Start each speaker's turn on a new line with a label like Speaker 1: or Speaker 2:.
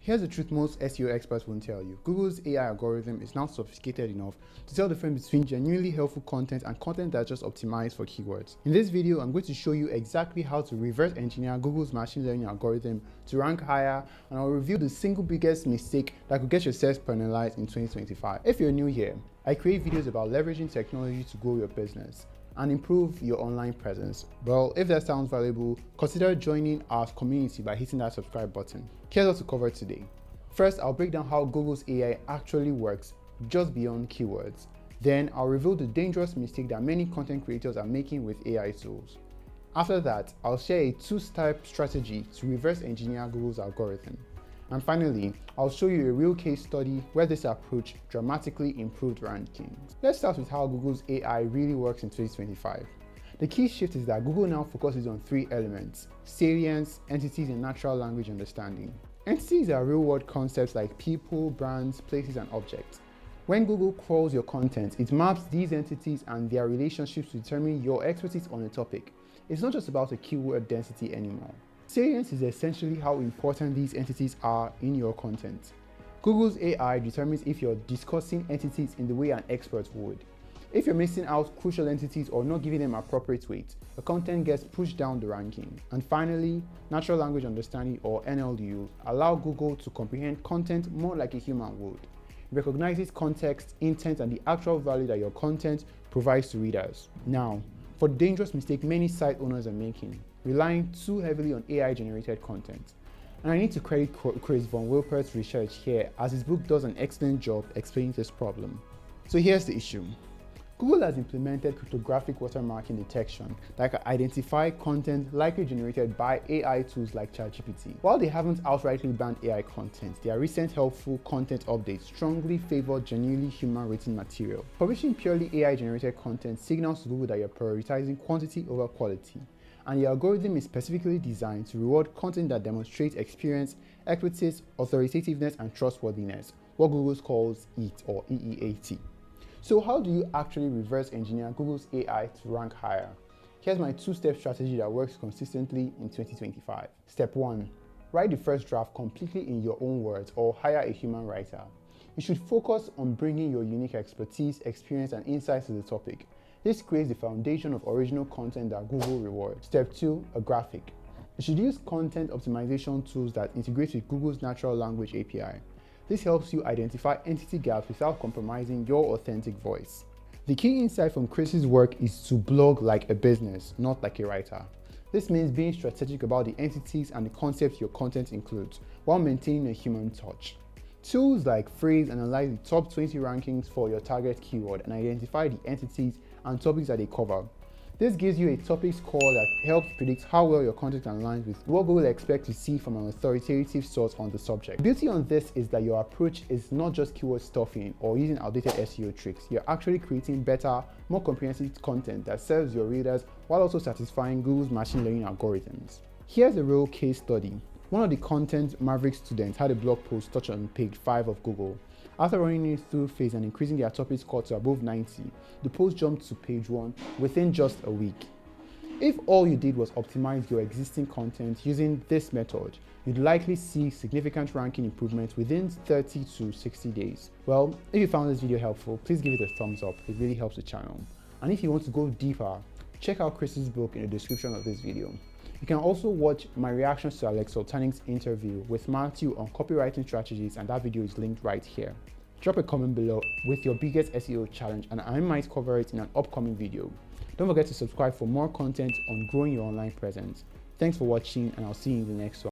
Speaker 1: Here's the truth most SEO experts won't tell you. Google's AI algorithm is now sophisticated enough to tell the difference between genuinely helpful content and content that's just optimized for keywords. In this video, I'm going to show you exactly how to reverse engineer Google's machine learning algorithm to rank higher, and I'll reveal the single biggest mistake that could get your search penalized in 2025. If you're new here, I create videos about leveraging technology to grow your business and improve your online presence. Well, if that sounds valuable, consider joining our community by hitting that subscribe button. Here's what to cover today. First, I'll break down how Google's AI actually works just beyond keywords. Then, I'll reveal the dangerous mistake that many content creators are making with AI tools. After that, I'll share a two-step strategy to reverse engineer Google's algorithm. And finally, I'll show you a real case study where this approach dramatically improved rankings. Let's start with how Google's AI really works in 2025. The key shift is that Google now focuses on three elements: salience, entities, and natural language understanding. Entities are real-world concepts like people, brands, places, and objects. When Google crawls your content, it maps these entities and their relationships to determine your expertise on a topic. It's not just about a keyword density anymore. Salience is essentially how important these entities are in your content. Google's AI determines if you're discussing entities in the way an expert would. If you're missing out crucial entities or not giving them appropriate weight, the content gets pushed down the ranking. And finally, natural language understanding, or NLU, allow Google to comprehend content more like a human would. It recognizes context, intent, and the actual value that your content provides to readers. Now, for the dangerous mistake many site owners are making: relying too heavily on AI-generated content. And I need to credit Chris von Wilpert's research here, as his book does an excellent job explaining this problem. So here's the issue. Google has implemented cryptographic watermarking detection that can identify content likely generated by AI tools like ChatGPT. While they haven't outrightly banned AI content, their recent helpful content updates strongly favor genuinely human-written material. Publishing purely AI-generated content signals to Google that you're prioritizing quantity over quality, and the algorithm is specifically designed to reward content that demonstrates experience, expertise, authoritativeness, and trustworthiness, what Google calls EAT, or EEAT. So how do you actually reverse engineer Google's AI to rank higher? Here's my two-step strategy that works consistently in 2025. Step 1. Write the first draft completely in your own words or hire a human writer. You should focus on bringing your unique expertise, experience, and insights to the topic. This creates the foundation of original content that Google rewards. Step 2. A graphic. You should use content optimization tools that integrate with Google's natural language API. This helps you identify entity gaps without compromising your authentic voice. The key insight from Chris's work is to blog like a business, not like a writer. This means being strategic about the entities and the concepts your content includes, while maintaining a human touch. Tools like Phrase analyze the top 20 rankings for your target keyword and identify the entities and topics that they cover. This gives you a topic score that helps predict how well your content aligns with what Google expects to see from an authoritative source on the subject. The beauty on this is that your approach is not just keyword stuffing or using outdated SEO tricks. You're actually creating better, more comprehensive content that serves your readers while also satisfying Google's machine learning algorithms. Here's a real case study. One of the Content Maverick students had a blog post touched on page 5 of Google. After running it through Phrase and increasing their topic score to above 90, the post jumped to page 1 within just a week. If all you did was optimize your existing content using this method, you'd likely see significant ranking improvements within 30 to 60 days. Well, if you found this video helpful, please give it a thumbs up. It really helps the channel. And if you want to go deeper, check out Chris's book in the description of this video. You can also watch my reactions to Alex Soltaning's interview with Matthew on copywriting strategies, and that video is linked right here. Drop a comment below with your biggest SEO challenge and I might cover it in an upcoming video. Don't forget to subscribe for more content on growing your online presence. Thanks for watching, and I'll see you in the next one.